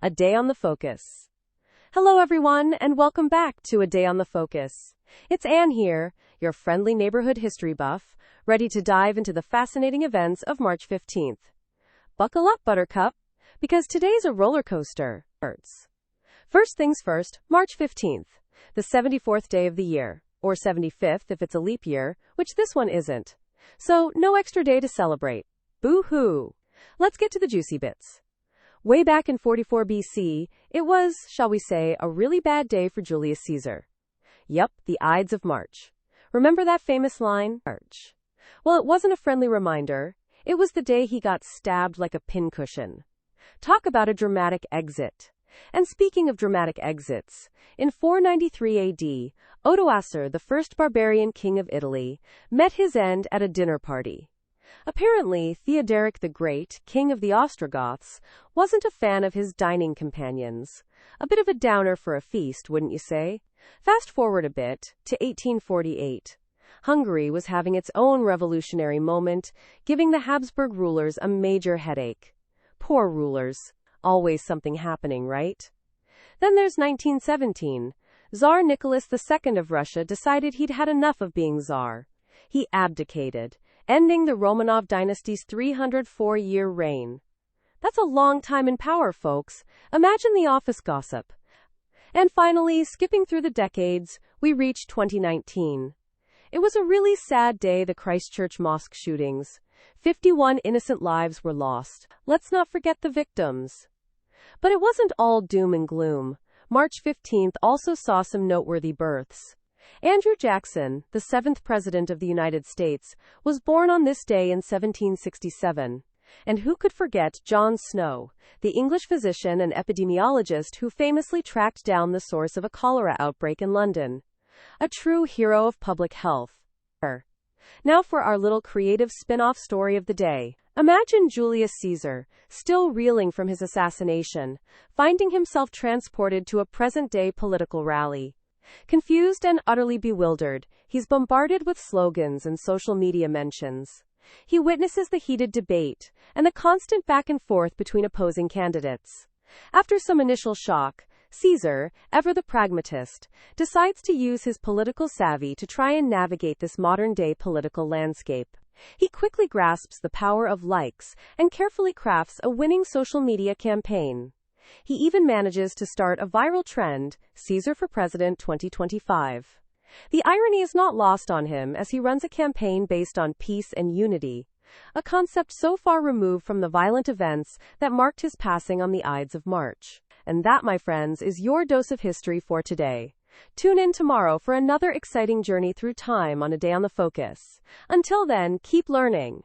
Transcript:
A Day on the Focus. Hello everyone, and welcome back to A Day on the Focus. It's Anne here, your friendly neighborhood history buff, ready to dive into the fascinating events of March 15th. Buckle up, Buttercup, because today's a roller coaster. First things first, March 15th, the 74th day of the year, or 75th if it's a leap year, which this one isn't. So, no extra day to celebrate. Boo-hoo! Let's get to the juicy bits. Way back in 44 BC, it was, shall we say, a really bad day for Julius Caesar. Yup, the Ides of March. Remember that famous line? March. Well, it wasn't a friendly reminder. It was the day he got stabbed like a pincushion. Talk about a dramatic exit. And speaking of dramatic exits, in 493 AD, Odoacer, the first barbarian king of Italy, met his end at a dinner party. Apparently, Theodoric the Great, king of the Ostrogoths, wasn't a fan of his dining companions. A bit of a downer for a feast, wouldn't you say? Fast forward a bit, to 1848. Hungary was having its own revolutionary moment, giving the Habsburg rulers a major headache. Poor rulers. Always something happening, right? Then there's 1917. Tsar Nicholas II of Russia decided he'd had enough of being Tsar. He abdicated, ending the Romanov dynasty's 304-year reign. That's a long time in power, folks. Imagine the office gossip. And finally, skipping through the decades, we reach 2019. It was a really sad day, the Christchurch mosque shootings. 51 innocent lives were lost. Let's not forget the victims. But it wasn't all doom and gloom. March 15th also saw some noteworthy births. Andrew Jackson, the 7th President of the United States, was born on this day in 1767. And who could forget John Snow, the English physician and epidemiologist who famously tracked down the source of a cholera outbreak in London? A true hero of public health. Now for our little creative spin-off story of the day. Imagine Julius Caesar, still reeling from his assassination, finding himself transported to a present-day political rally. Confused and utterly bewildered, he's bombarded with slogans and social media mentions. He witnesses the heated debate and the constant back and forth between opposing candidates. After some initial shock, Caesar, ever the pragmatist, decides to use his political savvy to try and navigate this modern-day political landscape. He quickly grasps the power of likes and carefully crafts a winning social media campaign. He even manages to start a viral trend, Caesar for President 2025. The irony is not lost on him as he runs a campaign based on peace and unity, a concept so far removed from the violent events that marked his passing on the Ides of March. And that, my friends, is your dose of history for today. Tune in tomorrow for another exciting journey through time on A Day on the Focus. Until then, keep learning.